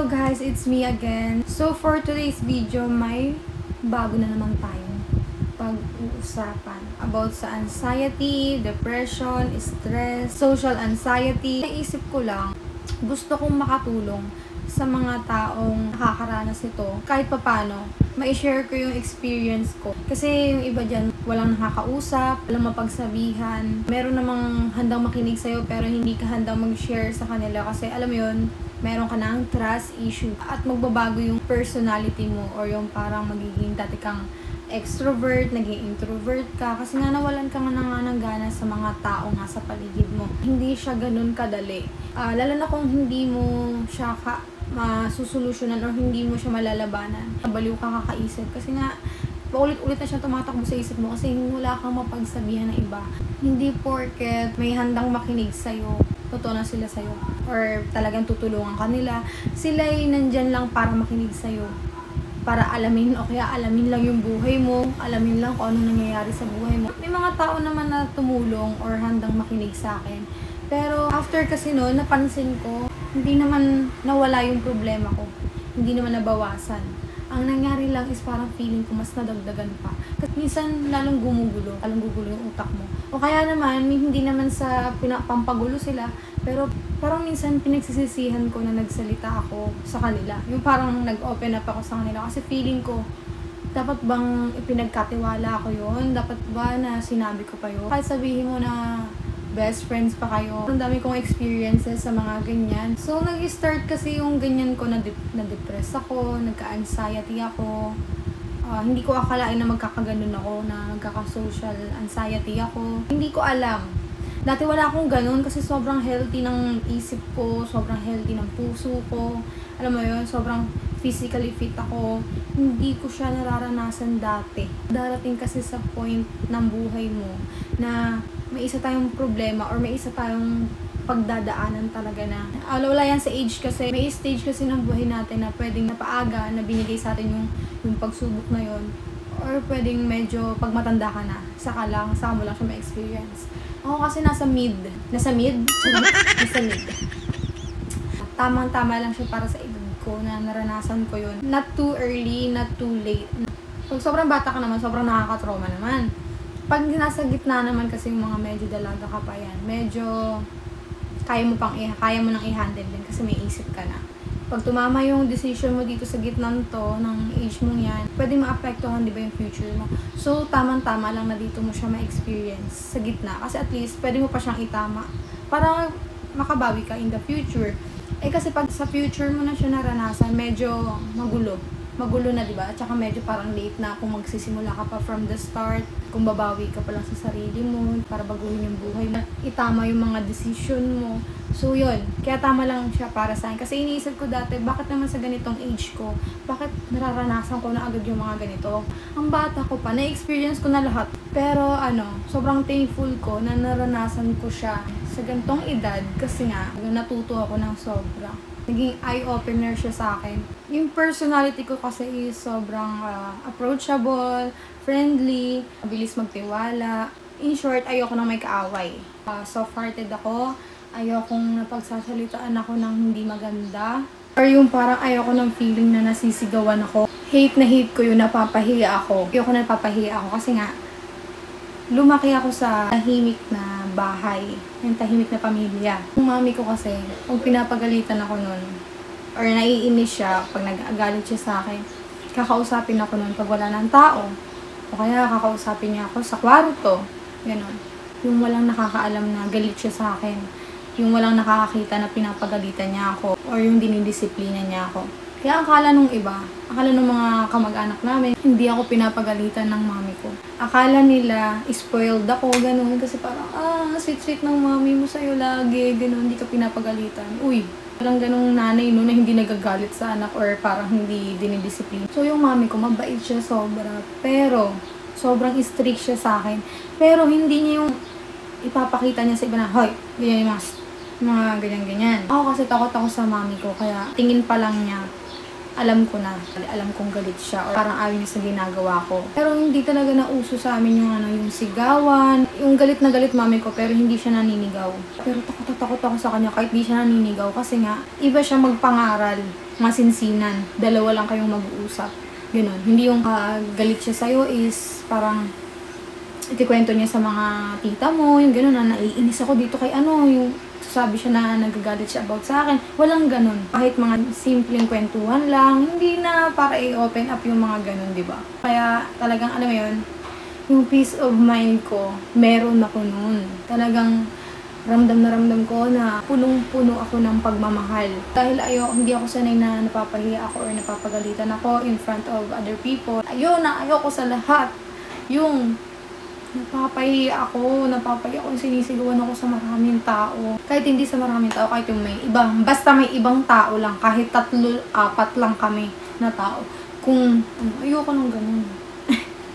Hello guys, it's me again. So for today's video, may bago na naman tayong pag-uusapan about sa anxiety, depression, stress, social anxiety. Naisip ko lang, gusto kong makatulong sa mga taong nakakaranas nito. Kahit papano, ma-share ko yung experience ko. Kasi yung iba dyan, walang nakakausap, walang mapagsabihan. Meron namang handang makinig sa'yo pero hindi ka handang mag-share sa kanila. Kasi alam mo yun, meron ka ng trust issue. At magbabago yung personality mo or yung parang magiging dati kang extrovert, naging introvert ka. Kasi nga nawalan ka nga ng gana sa mga tao nga sa paligid mo. Hindi siya ganun kadali. Lalo na kung hindi mo siya masusolusyonan or hindi mo siya malalabanan. Baliw ka kakaisip. Kasi nga, paulit-ulit na siya tumatakbo sa isip mo kasi wala kang mapagsabihan ng iba. Hindi porket may handang makinig sa'yo, totoo na sila sa'yo. Or talagang tutulungan ka nila. Sila ay nandyan lang para makinig sa'yo. Para alamin o kaya alamin lang yung buhay mo. Alamin lang kung ano nangyayari sa buhay mo. May mga tao naman na tumulong or handang makinig sa akin. Pero after kasi noon, napansin ko, hindi naman nawala yung problema ko. Hindi naman nabawasan. Ang nangyari lang is parang feeling ko mas nadagdagan pa. Kasi minsan lalong gumugulo yung utak mo. O kaya naman, hindi naman sa pampagulo sila, pero parang minsan pinagsisisihan ko na nagsalita ako sa kanila. Yung parang nag-open up ako sa kanila kasi feeling ko, dapat bang ipinagkatiwala ko yun? Dapat ba na sinabi ko pa yun? Kahit sabihin mo na best friends pa kayo. Ang dami kong experiences sa mga ganyan. So, nag-start kasi yung ganyan ko, na-depress ako, nagka-anxiety ako. Hindi ko akalain na magkakaganon ako, na magkaka-social anxiety ako. Hindi ko alam. Dati wala akong ganun kasi sobrang healthy ng isip ko, sobrang healthy ng puso ko. Alam mo yun, sobrang physically fit ako. Hindi ko siya nararanasan dati. Darating kasi sa point ng buhay mo na may isa tayong problema or may isa tayong pagdadaanan talaga na wala yan sa age kasi. May stage kasi ng buhay natin na pwedeng napaaga na binigay sa atin yung pagsubok na yon, or pwedeng medyo pag matanda ka na, saka mo lang siya ma-experience. Ako kasi nasa mid. Tamang-tama lang siya para sa edad ko na naranasan ko yun. Not too early, not too late. Pag sobrang bata ka naman, sobrang nakaka-trauma naman. Pag nasa gitna naman kasi yung mga medyo dalaga ka pa yan, medyo kaya mo nang i-handle din kasi may isip ka na. Pag tumama yung decision mo dito sa gitna to, ng age mo yan, pwede maapektuhan, di ba, yung future mo. So, tamang-tama lang na dito mo siya ma-experience sa gitna. Kasi at least, pwede mo pa siyang itama para makabawi ka in the future. Kasi pag sa future mo na siya naranasan, medyo magulo na, di ba? At saka medyo parang late na kung magsisimula ka pa from the start, kung babawi ka pa lang sa sarili mo para baguhin yung buhay mo, itama yung mga decision mo. So yun, kaya tama lang siya para sa akin. Kasi iniisip ko dati, bakit naman sa ganitong age ko, bakit nararanasan ko na agad yung mga ganito? Ang bata ko pa, na-experience ko na lahat. Pero sobrang thankful ko na naranasan ko siya sa ganitong edad kasi nga, natuto ako ng sobra. Naging eye-opener siya sa akin. Yung personality ko kasi is sobrang approachable, friendly, mabilis magtiwala. In short, ayoko nang may kaaway. Soft-hearted ako, ayokong napagsasalitaan ako ng hindi maganda. Or yung parang ayoko ng feeling na nasisigawan ako. Hate na hate ko yung napapahiya ako. Ayoko na napapahiya ako kasi nga, lumaki ako sa tahimik na bahay, yung tahimik na pamilya. Yung mami ko kasi, kung pinapagalitan ako nun, or naiinis siya pag nag-agalit siya sa akin, kakausapin ako nun pag wala ng tao. O kaya kakausapin niya ako sa kwarto. Ganon. Yung walang nakakaalam na galit siya sa akin. Yung walang nakakakita na pinapagalitan niya ako, or yung dinidisiplina niya ako. Kaya akala nung iba, akala nung mga kamag-anak namin, hindi ako pinapagalitan ng mami ko. Akala nila, spoiled ako, gano'n. Kasi parang, sweet-sweet ng mami mo sa'yo lagi, gano'n, hindi ka pinapagalitan. Uy, walang ganong nanay no, na hindi nagagalit sa anak or parang hindi dinidisiplina. So yung mami ko, mabait siya sobra. Pero, sobrang strict siya sa akin. Pero hindi niya yung ipapakita niya sa iba na, hoy, ganyan yung mga ganyan-ganyan. Ako kasi takot ako sa mami ko, kaya tingin pa lang niya, alam ko na. Alam kong galit siya or parang ayaw niya sa ginagawa ko. Pero hindi talaga nauso sa amin yung sigawan. Yung galit na galit mami ko pero hindi siya naninigaw. Pero takot ako sa kanya kahit di siya naninigaw kasi nga iba siya magpangaral, masinsinan. Dalawa lang kayong mag-uusap. Ganun. Hindi yung galit siya sa'yo is parang itikwento niya sa mga tita mo, yung gano'n na naiinis ako dito kay yung sabi siya na nagagalit siya about sa akin. Walang ganun. Kahit mga simpleng kwentuhan lang, hindi na para i-open up yung mga ganun, di ba? Kaya talagang, alam mo yun, yung peace of mind ko, meron ako nun. Talagang ramdam ko na punong-puno ako ng pagmamahal. Dahil hindi ako sanay na napapahiya ako or napapagalitan ako in front of other people. Ayoko sa lahat. Yung napapahiya ako, sinisigawan ako sa maraming tao. Kahit hindi sa maraming tao, kahit yung may ibang, basta may ibang tao lang, kahit 3, 4 lang kami na tao. Ayoko nang ganun.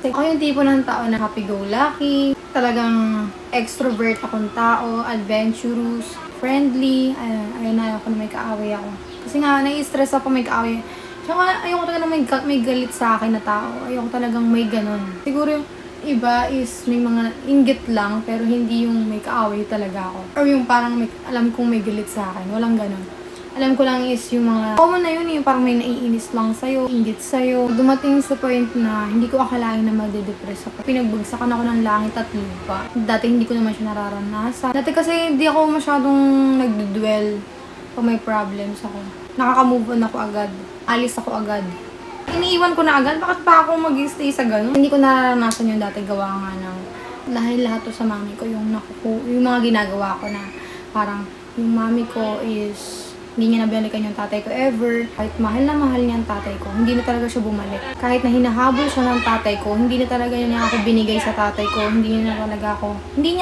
Ako yung tipo ng tao na happy-go-lucky, talagang extrovert akong tao, adventurous, friendly, ayoko na may kaaway ako. Kasi nga, nai-stress ako may kaaway. Tsaka ayoko talaga na may galit sa akin na tao. Ayoko talagang may ganun. Siguro yung iba is may mga inggit lang pero hindi yung may kaaway talaga ako. Or yung parang alam kong may galit sa akin. Walang ganun. Alam ko lang is yung mga common na yun, yung parang may naiinis lang sa'yo, inggit sa'yo. Dumating sa point na hindi ko akalain na magde-depress ako. Pinagbagsakan ako ng langit at lupa. Dati hindi ko naman siya nararanasan. Dati kasi hindi ako masyadong nagdudwell pag may problems ako. Nakaka-move on ako agad. Alis ako agad. Iniiwan ko na agad, bakit pa ako mag-stay sa ganun? Hindi ko nararanasan yung dati gawa nga ng dahil lahat to sa mami ko, yung mga ginagawa ko na parang yung mami ko is hindi niya nabalikan yung tatay ko ever. Kahit mahal na mahal niya ang tatay ko, hindi na talaga siya bumalik. Kahit na hinahabol siya ng tatay ko, hindi na talaga niya ako binigay sa tatay ko, hindi niya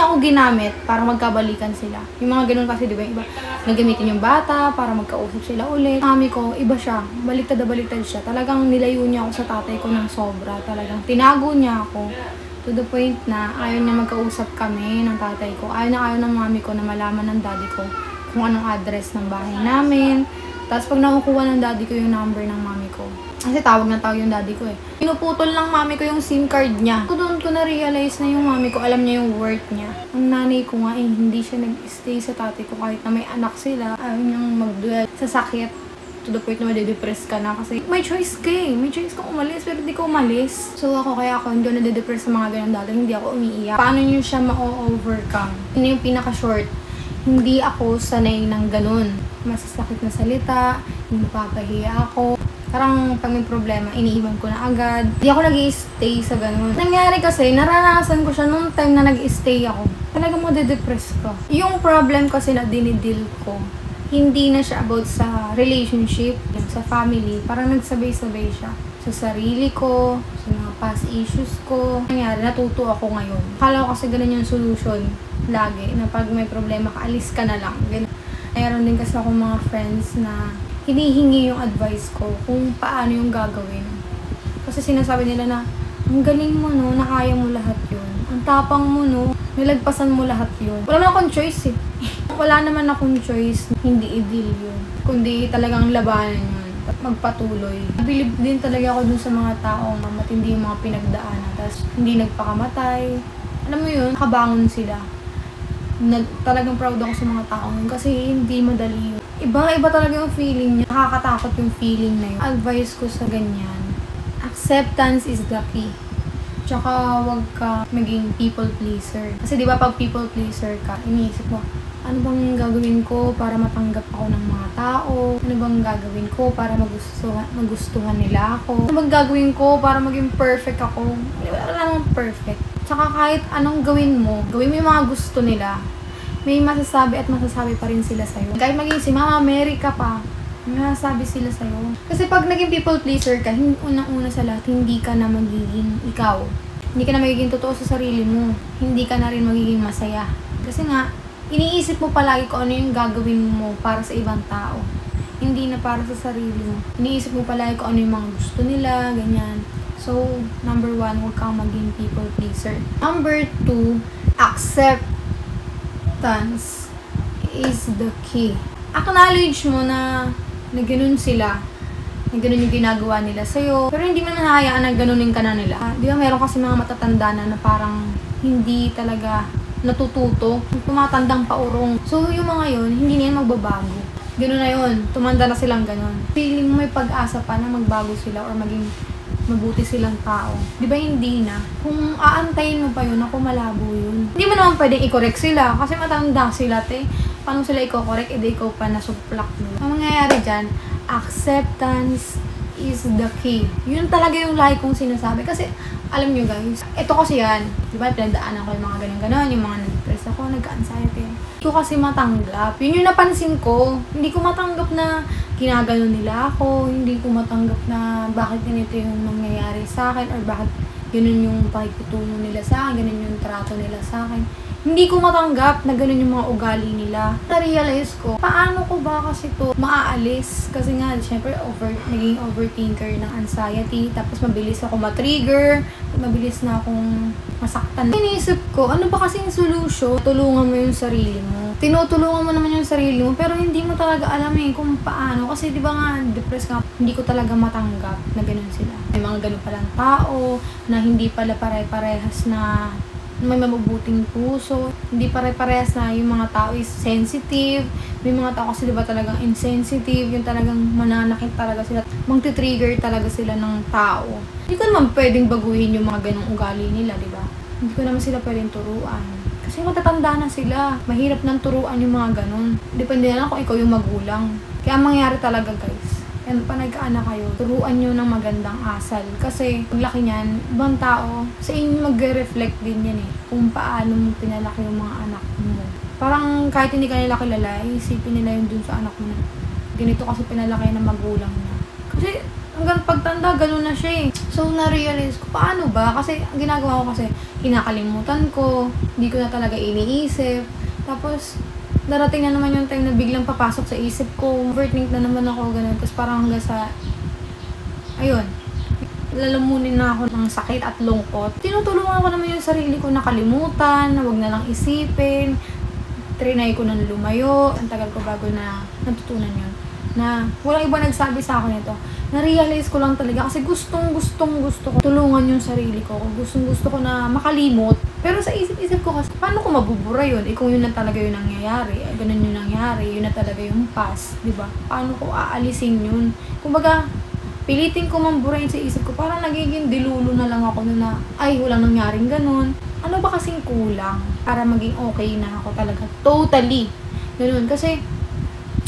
ako ginamit para magkabalikan sila. Yung mga ganun kasi, di ba, iba, nagamitin yung bata para magkausap sila ulit. Mami ko, iba siya, baliktad siya. Talagang nilayo niya ako sa tatay ko ng sobra. Talagang tinago niya ako. To the point na ayaw niya magkausap kami ng tatay ko. Ayaw ng mami ko na malaman ng daddy ko kung anong address ng bahay namin. Tapos pag nakukuha ng daddy ko yung number ng mami ko, kasi tawag yung daddy ko eh. Pinuputol lang mami ko yung SIM card niya. Doon ko na-realize na yung mami ko, alam niya yung worth niya. Ang nanay ko nga hindi siya nag-stay sa tatay ko kahit na may anak sila. Ayaw niyang mag-duel sa sakit. To the point na made-depress ka na kasi may choice ka eh. May choice kang umalis pero hindi ka umalis. So kaya ako hindi ako nade-depress sa mga ganyan dati. Hindi ako umiiyak. Paano niyo siya ma-overcome? Yun yung pinaka-short. Hindi ako sanay ng ganun. Masasakit na salita, hindi mapapahiya ako. Parang pag may problema, iniiwan ko na agad. Hindi ako nag-i-stay sa ganun. Nangyari kasi, naranasan ko siya nung time na nag-i-stay ako. Talagang made-depress ka. Yung problem kasi na dinidil ko, hindi na siya about sa relationship, sa family. Parang nagsabay-sabay siya. Sa sarili ko, sa mga past issues ko. Nangyari, natuto ako ngayon. Akala ko kasi ganun yung solution. Lagi, na pag may problema ka, alis ka na lang. Mayroon din kasi akong mga friends na hinihingi yung advice ko kung paano yung gagawin. Kasi sinasabi nila na, ang galing mo no, nakaya mo lahat yun. Ang tapang mo no, nilagpasan mo lahat yun. Wala naman akong choice eh. Wala naman akong choice, hindi i-deal yun. Kundi talagang labanan yun. Magpatuloy. Believe din talaga ako dun sa mga taong matindi yung mga pinagdaanan. Tapos hindi nagpakamatay. Alam mo yun, nakabangon sila. Talagang proud ako sa mga taong yun kasi hindi madali yun. Iba talaga yung feeling niya. Nakakatakot yung feeling na yun. Advice ko sa ganyan, acceptance is the key. Tsaka wag ka maging people pleaser. Kasi di ba pag people pleaser ka, iniisip mo, ano bang gagawin ko para matanggap ako ng mga tao? Ano bang gagawin ko para magustuhan nila ako? Ano bang gagawin ko para maging perfect ako? Wala namang perfect. Tsaka kahit anong gawin mo yung mga gusto nila, may masasabi pa rin sila sa'yo. Kahit maging si Mama Mary ka pa, may masasabi sila sa'yo. Kasi pag naging people pleaser ka, unang-una sa lahat, hindi ka na magiging ikaw. Hindi ka na magiging totoo sa sarili mo. Hindi ka na rin magiging masaya. Kasi nga, iniisip mo palagi kung ano yung gagawin mo para sa ibang tao. Hindi na para sa sarili mo. Iniisip mo palagi kung ano yung mga gusto nila, ganyan. So, number 1, huwag kang maging people pleaser. Number 2, acceptance is the key. Acknowledge mo na ganun sila. na ganun yung ginagawa nila sa'yo. Pero hindi mo nahahayaan na ganunin ka na nila. Di ba meron kasi mga matatanda na parang hindi talaga natututo, tumatandang paurong. So yung mga yun, hindi na yan magbabago. Ganun na yun, tumanda na silang ganun. Feeling mo may pag-asa pa na magbago sila or maging mabuti silang tao. Di ba hindi na? Kung aantayin mo pa yun, ako malabo yun. Hindi mo naman pwedeng i-correct sila kasi matanda sila, te. Paano sila i-correct? Edi ikaw pa nasuplak nila. Ang mangyayari dyan, acceptance is the key. Yun talaga yung lagi kong sinasabi. Kasi, alam nyo guys, ito kasi yan. Di ba, pinagdaanan ko yung mga ganun-ganon, yung mga nag-depress ako, nag-anxiety. Hindi ko kasi matanggap. Yun yung napansin ko. Hindi ko matanggap na ginaganon nila ako. Hindi ko matanggap na bakit ganito yung nangyayari sa akin or bakit ganun yung pakikitungo nila sa akin, ganun yung trato nila sa akin. Hindi ko matanggap na ganun yung mga ugali nila. Na-realize ko, paano ko ba kasi to maaalis? Kasi nga, syempre, naging overthinker ng anxiety. Tapos mabilis ako matrigger. Mabilis na akong masaktan. Iniisip ko, ano ba kasing solution? Tulungan mo yung sarili mo. Tinutulungan mo naman yung sarili mo, pero hindi mo talaga alam kung paano. Kasi di ba nga, depressed ka, hindi ko talaga matanggap na ganun sila. May mga ganun palang tao na hindi pala pare-parehas na may mabubuting puso. Hindi pare-parehas na yung mga tao is sensitive. May mga tao kasi diba talagang insensitive. Yung talagang mananakit talaga sila. Magti-trigger talaga sila ng tao. Hindi ko naman pwedeng baguhin yung mga ganong ugali nila, diba? Hindi ko naman sila pwedeng turuan. Kasi matatanda na sila. Mahirap nang turuan yung mga ganon. Depende na lang kung ikaw yung magulang. Kaya ang mangyari talaga guys, pa nagkaanak kayo, turuan nyo ng magandang asal. Kasi, paglaki niyan, ibang tao, sa inyo mag-reflect din yan kung paano mo pinalaki yung mga anak mo. Parang kahit hindi ka nila kilala, isipin nila yun dun sa anak mo na ganito kasi pinalaki ng magulang niya. Kasi, hanggang pagtanda, gano'n na siya So, na-realize ko, paano ba? Kasi, ang ginagawa ko kasi, kinakalimutan ko, hindi ko na talaga iniisip. Tapos, darating na naman yung time na biglang papasok sa isip ko. Overthink na naman ako, ganun. Tapos parang hanggang sa, ayun, lalamunin na ako ng sakit at lungkot. Tinutulungan ko naman yung sarili ko na kalimutan, na wag na lang isipin. Trinay ko nang lumayo. Ang tagal ko bago na natutunan yun. Na walang iba nagsabi sa akin ito. Na-realize ko lang talaga kasi gustong gusto ko tulungan yung sarili ko. Gustong gusto ko na makalimot. Pero sa isip-isip ko kasi, paano ko mabubura yun? Kung yun na talaga yung nangyayari, ganun yung nangyari, yun na talaga yung past, diba? Paano ko aalisin yun? Kumbaga, pilitin ko mambura yun sa isip ko, parang nagiging dilulo na lang ako na, ay, walang nangyaring ganun. Ano ba kasing kulang para maging okay na ako talaga? Totally. Ganun. Kasi,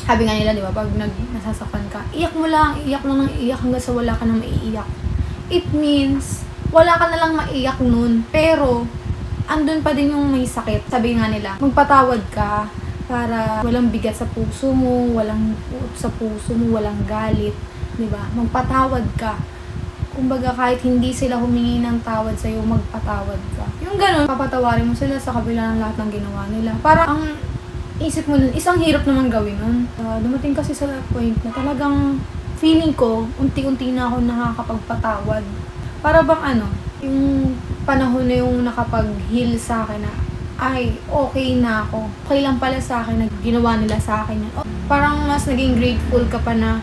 sabi nga nila, di ba, pag nasasaktan ka, iyak mo lang ng iyak hanggang sa wala ka na maiiyak. It means, wala ka na lang maiyak nun. Pero, andun pa din yung may sakit. Sabi nga nila, magpatawad ka para walang bigat sa puso mo, walang uot sa puso mo, walang galit. Diba? Magpatawad ka. Kumbaga, kahit hindi sila humingi ng tawad sa'yo, magpatawad ka. Yung ganun, papatawarin mo sila sa kabila ng lahat ng ginawa nila. Para ang isip mo nun, isang hirap naman gawin nun. Dumating kasi sa point na talagang feeling ko, unti-unti na ako nakakapagpatawad. Para bang yung panahon na yung nakapag-heal sa akin na, ay, okay na ako. Okay lang pala sa akin na ginawa nila sa akin yan. Parang mas naging grateful ka pa na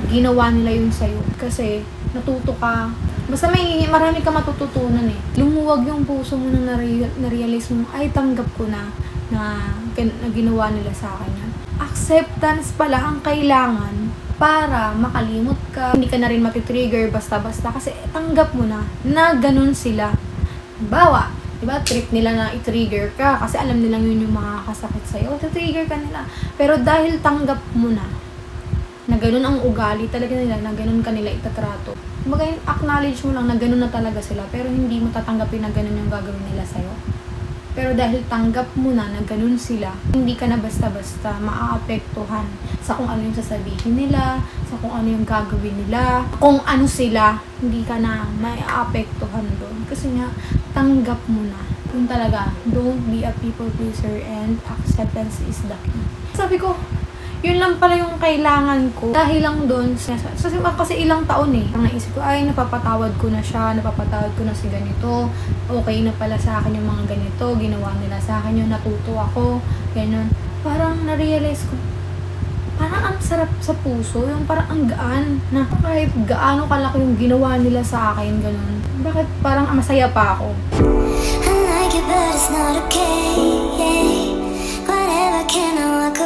ginawa nila yun sa'yo. Kasi, natuto ka. Basta marami ka matututunan Lumuwag yung puso mo na na-realize mo, ay, tanggap ko na ginawa nila sa akin yan. Acceptance pala ang kailangan para makalimot ka. Hindi ka na rin matitrigger basta-basta kasi tanggap mo na ganun sila. Bawa, diba, trip nila na i-trigger ka kasi alam nilang yun yung makakasakit sa'yo. Trigger ka nila. Pero dahil tanggap mo na ganun ang ugali talaga nila, na ganun ka nila itatrato. Kumbaga, acknowledge mo lang na ganun na talaga sila pero hindi mo tatanggapin na ganun yung gagawin nila sa'yo. Pero dahil tanggap mo na ganun sila, hindi ka na basta-basta maaapektuhan sa kung ano yung sasabihin nila, sa kung ano yung gagawin nila, kung ano sila, hindi ka na maaapektuhan doon. Kasi nga, tanggap mo na. Yun talaga, don't be a people pleaser and acceptance is the key. Sabi ko, yun lang pala yung kailangan ko. Dahil lang doon, kasi ilang taon ang naisip ko, ay, napapatawad ko na siya, napapatawad ko na si ganito, okay na pala sa akin yung mga ganito, ginawa nila sa akin yung natuto ako, ganun. Parang na-realize ko, parang ang sarap sa puso, yung parang ang gaan, na kahit gaano kalaki yung ginawa nila sa akin, ganun. Bakit parang masaya pa ako? I like it but it's not okay. Whatever, can I walk